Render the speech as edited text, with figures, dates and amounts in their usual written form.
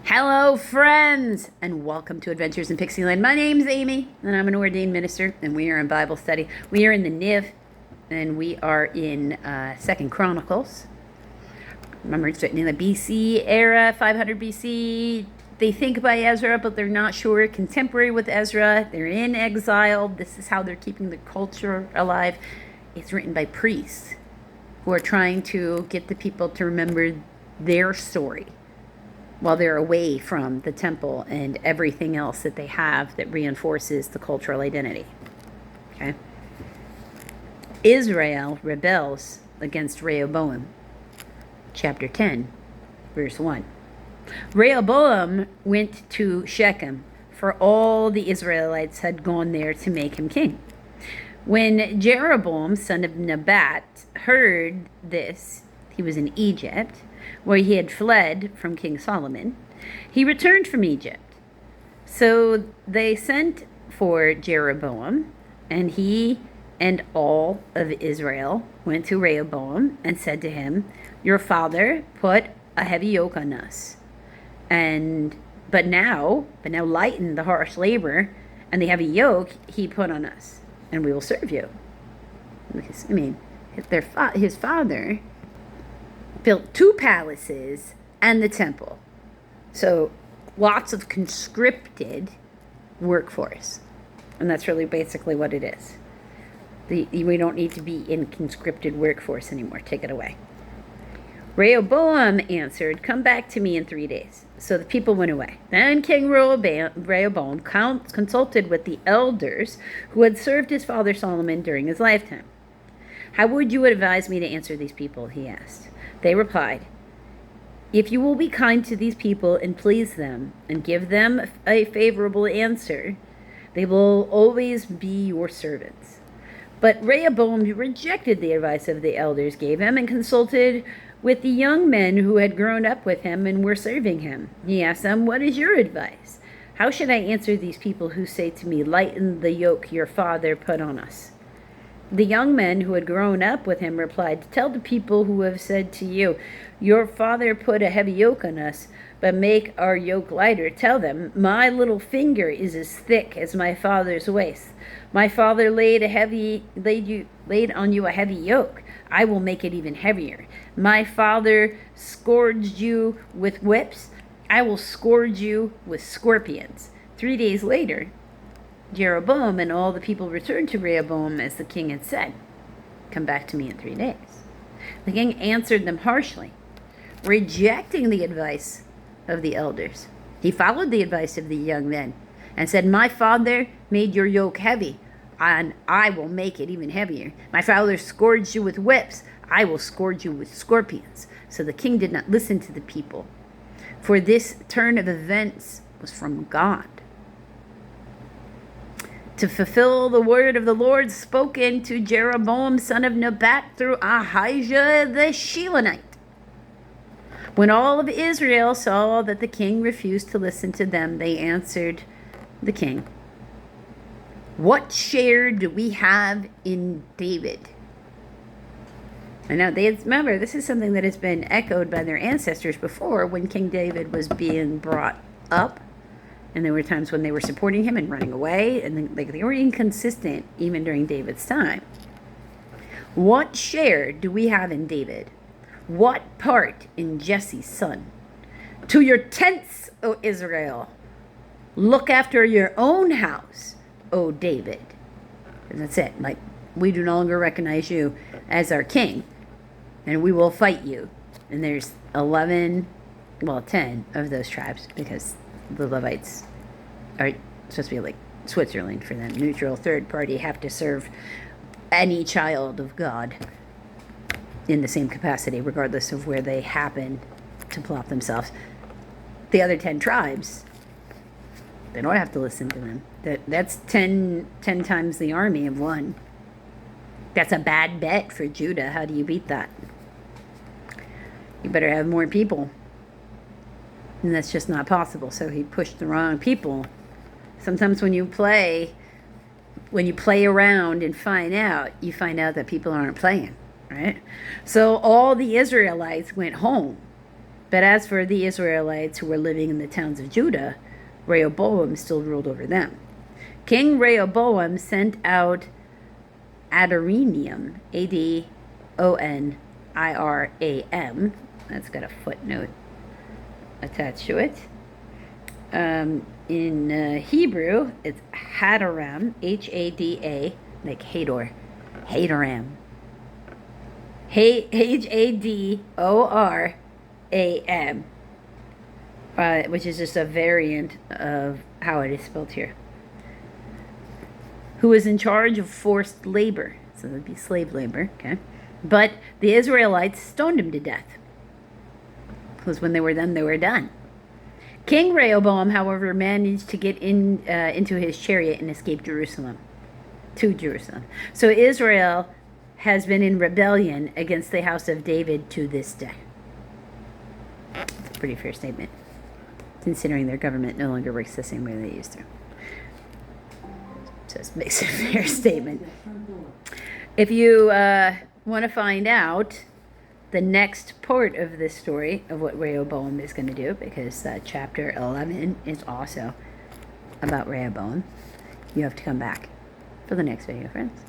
Hello, friends, and welcome to Adventures in Pixieland. My name's Amy, and I'm an ordained minister, and we are in Bible study. We are in the NIV, and we are in 2nd Chronicles. Remember, it's written in the BC era, 500 BC. They think by Ezra, but they're not sure. Contemporary with Ezra. They're in exile. This is how they're keeping the culture alive. It's written by priests who are trying to get the people to remember their story while they're away from the temple and everything else that they have that reinforces the cultural identity. Okay? Israel rebels against Rehoboam. Chapter 10, verse 1. Rehoboam went to Shechem, for all the Israelites had gone there to make him king. When Jeroboam, son of Nebat, heard this, he was in Egypt, where he had fled from King Solomon. He returned from Egypt. So they sent for Jeroboam, and he and all of Israel went to Rehoboam and said to him, "Your father put a heavy yoke on us, but now lighten the harsh labor and the heavy yoke he put on us, and we will serve you." Because, his father built 2 palaces and the temple. So lots of conscripted workforce. And that's really basically what it is. We don't need to be in conscripted workforce anymore. Take it away. Rehoboam answered, "Come back to me in 3 days." So the people went away. Then King Rehoboam consulted with the elders who had served his father Solomon during his lifetime. "How would you advise me to answer these people?" he asked. They replied, "If you will be kind to these people and please them and give them a favorable answer, they will always be your servants." But Rehoboam rejected the advice of the elders gave him and consulted with the young men who had grown up with him and were serving him. He asked them, "What is your advice? How should I answer these people who say to me, 'Lighten the yoke your father put on us'?" The young men who had grown up with him replied, "Tell the people who have said to you, 'Your father put a heavy yoke on us, but make our yoke lighter.' Tell them, 'My little finger is as thick as my father's waist. My father laid on you a heavy yoke. I will make it even heavier. My father scourged you with whips. I will scourge you with scorpions." 3 days later, Jeroboam and all the people returned to Rehoboam as the king had said. "Come back to me in 3 days." The king answered them harshly, rejecting the advice of the elders. He followed the advice of the young men and said, "My father made your yoke heavy, and I will make it even heavier. My father scourged you with whips. I will scourge you with scorpions." So the king did not listen to the people, for this turn of events was from God, to fulfill the word of the Lord spoken to Jeroboam, son of Nebat, through Ahijah the Shilonite. When all of Israel saw that the king refused to listen to them, they answered the king, "What share do we have in David?" And now remember, this is something that has been echoed by their ancestors before when King David was being brought up. And there were times when they were supporting him and running away, and they were inconsistent even during David's time. "What share do we have in David? What part in Jesse's son? To your tents, O Israel! Look after your own house, O David." And that's it. We do no longer recognize you as our king, and we will fight you. And there's 10 of those tribes, because the Levites are supposed to be like Switzerland for them. Neutral third party, have to serve any child of God in the same capacity, regardless of where they happen to plop themselves. The other 10 tribes, they don't have to listen to them. That's 10 times the army of one. That's a bad bet for Judah. How do you beat that? You better have more people. And that's just not possible. So he pushed the wrong people. Sometimes when you play around and find out that people aren't playing, right? So all the Israelites went home But as for the Israelites who were living in the towns of Judah, Rehoboam still ruled over them. King Rehoboam sent out Adoniram, Adoniram. That's got a footnote attached to it. In Hebrew, it's Hadoram, Hada, like Hador, Hadoram. Hadoram, which is just a variant of how it is spelled here. Who was in charge of forced labor. So that would be slave labor, okay? But the Israelites stoned him to death. Because when they were done, they were done. King Rehoboam, however, managed to get into his chariot and escape to Jerusalem. So Israel has been in rebellion against the house of David to this day. It's a pretty fair statement, considering their government no longer works the same way they used to. Just makes a fair statement. If you want to find out the next part of this story of what Rehoboam is going to do, because chapter 11 is also about Rehoboam, you have to come back for the next video, friends.